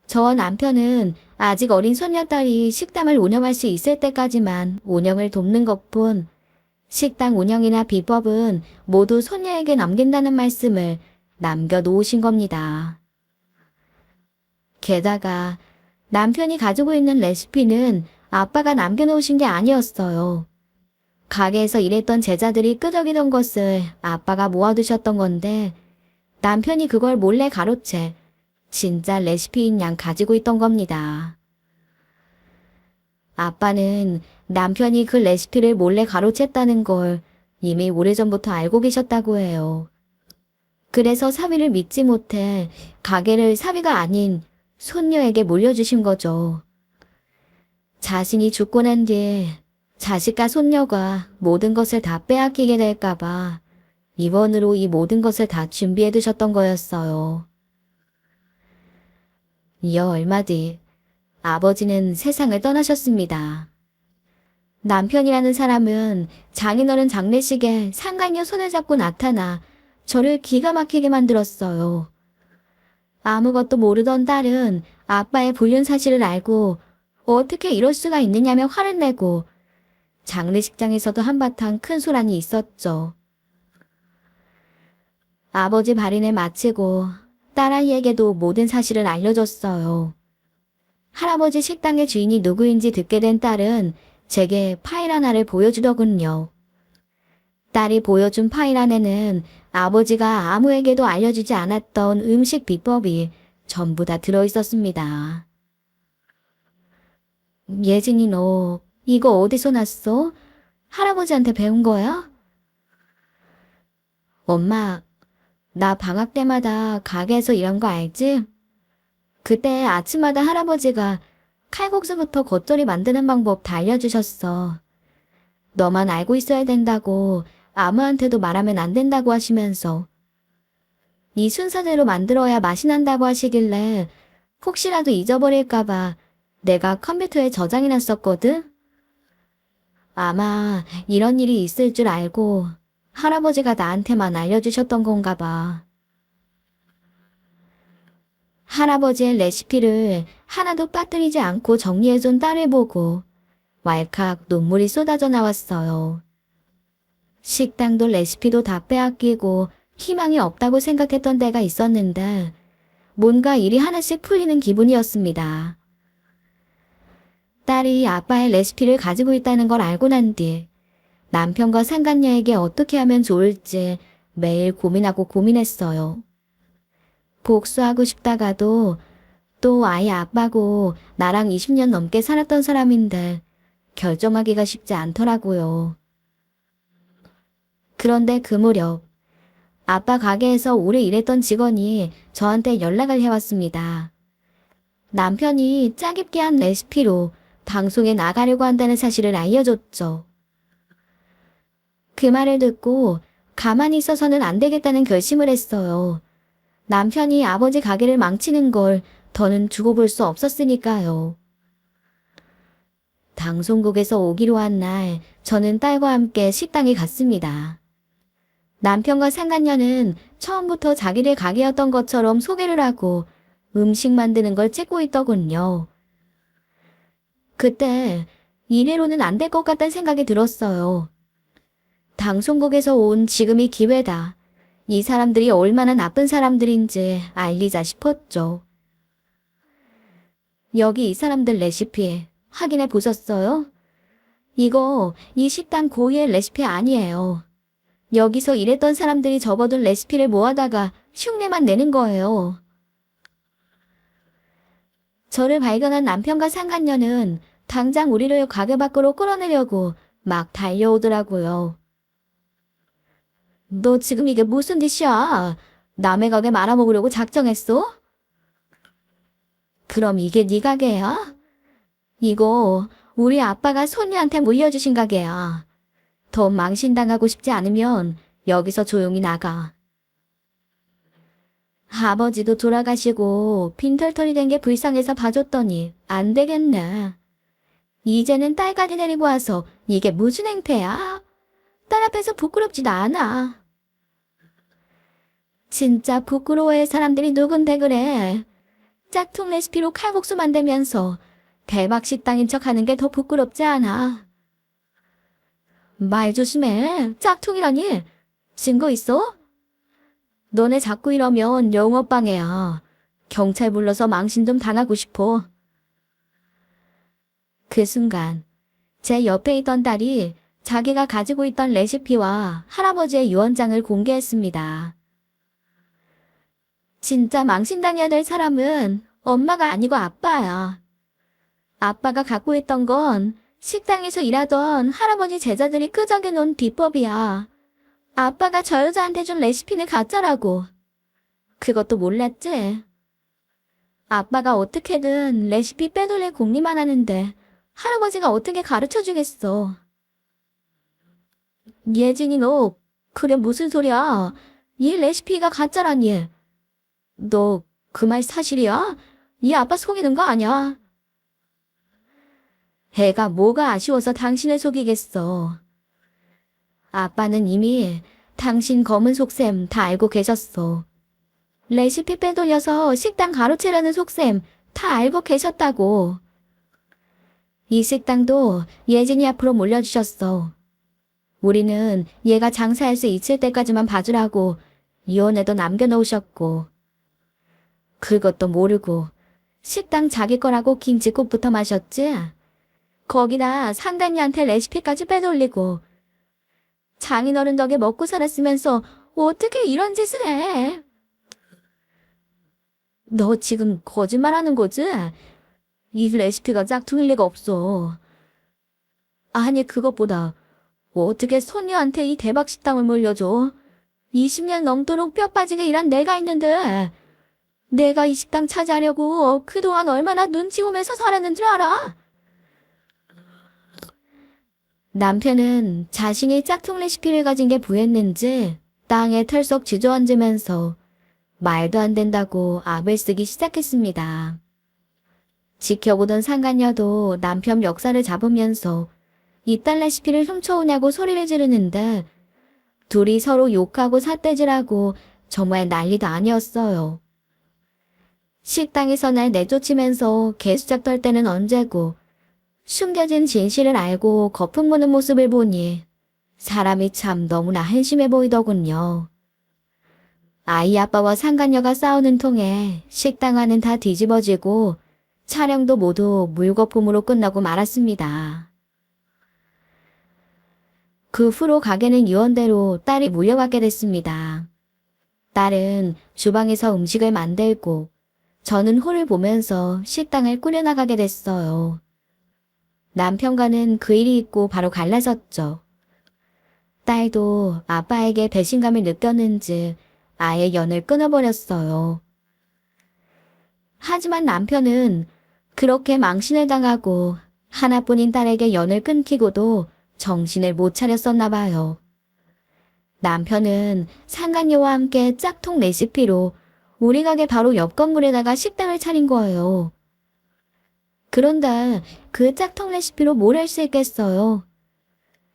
저 남편은 아직 어린 손녀딸이 식당을 운영할 수 있을 때까지만 운영을 돕는 것뿐 식당 운영이나 비법은 모두 손녀에게 넘긴다는 말씀을 남겨놓으신 겁니다. 게다가 남편이 가지고 있는 레시피는 아빠가 남겨놓으신 게 아니었어요. 가게에서 일했던 제자들이 끄덕이던 것을 아빠가 모아두셨던 건데 남편이 그걸 몰래 가로채 진짜 레시피인 양 가지고 있던 겁니다. 아빠는 남편이 그 레시피를 몰래 가로챘다는 걸 이미 오래전부터 알고 계셨다고 해요. 그래서 사위를 믿지 못해 가게를 사위가 아닌 손녀에게 물려주신 거죠. 자신이 죽고 난 뒤에 자식과 손녀가 모든 것을 다 빼앗기게 될까봐 입원으로 이 모든 것을 다 준비해 두셨던 거였어요. 이어 얼마 뒤 아버지는 세상을 떠나셨습니다. 남편이라는 사람은 장인어른 장례식에 상간녀 손을 잡고 나타나 저를 기가 막히게 만들었어요. 아무것도 모르던 딸은 아빠의 불륜 사실을 알고 어떻게 이럴 수가 있느냐며 화를 내고 장례식장에서도 한바탕 큰 소란이 있었죠. 아버지 발인을 마치고 딸아이에게도 모든 사실을 알려줬어요. 할아버지 식당의 주인이 누구인지 듣게 된 딸은 제게 파일 하나를 보여주더군요. 딸이 보여준 파일 안에는 아버지가 아무에게도 알려주지 않았던 음식 비법이 전부 다 들어있었습니다. 예진이 너 이거 어디서 났어? 할아버지한테 배운 거야? 엄마, 나 방학 때마다 가게에서 일한 거 알지? 그때 아침마다 할아버지가 칼국수부터 겉절이 만드는 방법 다 알려주셨어. 너만 알고 있어야 된다고 아무한테도 말하면 안 된다고 하시면서 이 순서대로 만들어야 맛이 난다고 하시길래 혹시라도 잊어버릴까봐 내가 컴퓨터에 저장해 놨었거든? 아마 이런 일이 있을 줄 알고 할아버지가 나한테만 알려주셨던 건가 봐. 할아버지의 레시피를 하나도 빠뜨리지 않고 정리해준 딸을 보고 왈칵 눈물이 쏟아져 나왔어요. 식당도 레시피도 다 빼앗기고 희망이 없다고 생각했던 때가 있었는데 뭔가 일이 하나씩 풀리는 기분이었습니다. 딸이 아빠의 레시피를 가지고 있다는 걸 알고 난 뒤 남편과 상간녀에게 어떻게 하면 좋을지 매일 고민하고 고민했어요. 복수하고 싶다가도 또 아이 아빠고 나랑 20년 넘게 살았던 사람인데 결정하기가 쉽지 않더라고요. 그런데 그 무렵 아빠 가게에서 오래 일했던 직원이 저한테 연락을 해왔습니다. 남편이 짜깁기 한 레시피로 방송에 나가려고 한다는 사실을 알려줬죠. 그 말을 듣고 가만히 있어서는 안 되겠다는 결심을 했어요. 남편이 아버지 가게를 망치는 걸 더는 두고 볼 수 없었으니까요. 방송국에서 오기로 한 날 저는 딸과 함께 식당에 갔습니다. 남편과 상간녀는 처음부터 자기들 가게였던 것처럼 소개를 하고 음식 만드는 걸 찍고 있더군요. 그때 이대로는 안 될 것 같다는 생각이 들었어요. 방송국에서 온 지금이 기회다. 이 사람들이 얼마나 나쁜 사람들인지 알리자 싶었죠. 여기 이 사람들 레시피 확인해 보셨어요? 이거 이 식당 고유의 레시피 아니에요. 여기서 일했던 사람들이 접어둔 레시피를 모아다가 흉내만 내는 거예요. 저를 발견한 남편과 상간녀는 당장 우리를 가게 밖으로 끌어내려고 막 달려오더라고요. 너 지금 이게 무슨 짓이야? 남의 가게 말아먹으려고 작정했어? 그럼 이게 네 가게야? 이거 우리 아빠가 손녀한테 물려주신 가게야. 더 망신당하고 싶지 않으면 여기서 조용히 나가. 아버지도 돌아가시고 빈털털이 된 게 불쌍해서 봐줬더니 안 되겠네. 이제는 딸까지 데리고 와서 이게 무슨 행태야? 딸 앞에서 부끄럽지도 않아. 진짜 부끄러워할 사람들이 누군데 그래. 짝퉁 레시피로 칼국수 만들면서 대박 식당인 척 하는 게 더 부끄럽지 않아. 말 조심해. 짝퉁이라니. 증거 있어? 너네 자꾸 이러면 영업방해야. 경찰 불러서 망신 좀 당하고 싶어. 그 순간 제 옆에 있던 딸이 자기가 가지고 있던 레시피와 할아버지의 유언장을 공개했습니다. 진짜 망신당해야 될 사람은 엄마가 아니고 아빠야. 아빠가 갖고 있던 건 식당에서 일하던 할아버지 제자들이 끄적여 놓은 비법이야. 아빠가 저 여자한테 준 레시피는 가짜라고. 그것도 몰랐지? 아빠가 어떻게든 레시피 빼돌릴 궁리만 하는데 할아버지가 어떻게 가르쳐주겠어. 예진이 너 그래 무슨 소리야. 이 레시피가 가짜라니. 너 그 말 사실이야? 이 아빠 속이는 거 아니야? 애가 뭐가 아쉬워서 당신을 속이겠어. 아빠는 이미 당신 검은 속셈 다 알고 계셨어. 레시피 빼돌려서 식당 가로채려는 속셈 다 알고 계셨다고. 이 식당도 예진이 앞으로 몰려주셨어. 우리는 얘가 장사할 수 있을 때까지만 봐주라고 이혼해도 남겨놓으셨고. 그것도 모르고 식당 자기 거라고 김치국부터 마셨지? 거기다 상단이한테 레시피까지 빼돌리고. 장인어른 덕에 먹고 살았으면서 어떻게 이런 짓을 해? 너 지금 거짓말하는 거지? 이 레시피가 짝퉁일 리가 없어. 아니 그것보다 어떻게 손녀한테 이 대박 식당을 물려줘? 20년 넘도록 뼈 빠지게 일한 내가 있는데 내가 이 식당 차지하려고 그동안 얼마나 눈치 보면서 살았는 줄 알아? 남편은 자신이 짝퉁 레시피를 가진 게 부했는지 땅에 털썩 주저앉으면서 말도 안 된다고 압을 쓰기 시작했습니다. 지켜보던 상간녀도 남편 멱살을 잡으면서 이딴 레시피를 훔쳐오냐고 소리를 지르는데 둘이 서로 욕하고 삿대질하고 정말 난리도 아니었어요. 식당에서 날 내쫓으면서 개수작 떨 때는 언제고 숨겨진 진실을 알고 거품 무는 모습을 보니 사람이 참 너무나 한심해 보이더군요. 아이 아빠와 상간녀가 싸우는 통에 식당 안은 다 뒤집어지고 촬영도 모두 물거품으로 끝나고 말았습니다. 그 후로 가게는 유언대로 딸이 물려받게 됐습니다. 딸은 주방에서 음식을 만들고 저는 홀을 보면서 식당을 꾸려나가게 됐어요. 남편과는 그 일이 있고 바로 갈라섰죠. 딸도 아빠에게 배신감을 느꼈는지 아예 연을 끊어버렸어요. 하지만 남편은 그렇게 망신을 당하고 하나뿐인 딸에게 연을 끊기고도 정신을 못 차렸었나 봐요. 남편은 상간녀와 함께 짝퉁 레시피로 우리 가게 바로 옆 건물에다가 식당을 차린 거예요. 그런데 그 짝퉁 레시피로 뭘 할 수 있겠어요.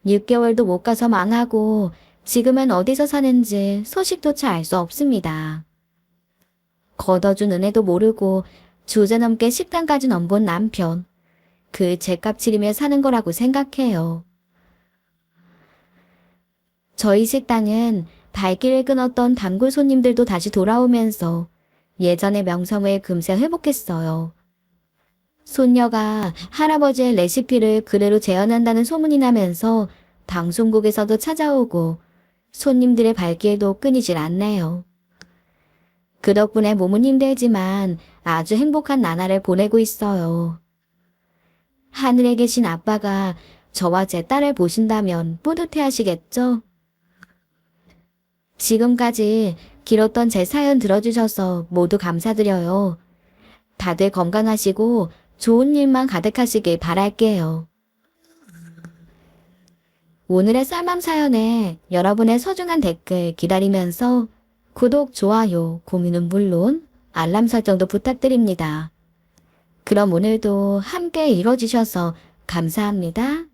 6개월도 못 가서 망하고 지금은 어디서 사는지 소식조차 알 수 없습니다. 걷어준 은혜도 모르고 주제넘게 식당까지 넘본 남편. 그 죗값 치르며 사는 거라고 생각해요. 저희 식당은 발길을 끊었던 단골 손님들도 다시 돌아오면서 예전의 명성을 금세 회복했어요. 손녀가 할아버지의 레시피를 그대로 재현한다는 소문이 나면서 방송국에서도 찾아오고 손님들의 발길도 끊이질 않네요. 그 덕분에 몸은 힘들지만 아주 행복한 나날을 보내고 있어요. 하늘에 계신 아빠가 저와 제 딸을 보신다면 뿌듯해 하시겠죠? 지금까지 길었던 제 사연 들어주셔서 모두 감사드려요. 다들 건강하시고 좋은 일만 가득하시길 바랄게요. 오늘의 쌀맘 사연에 여러분의 소중한 댓글 기다리면서 구독, 좋아요, 공유는 물론 알람 설정도 부탁드립니다. 그럼 오늘도 함께 읽어주셔서 감사합니다.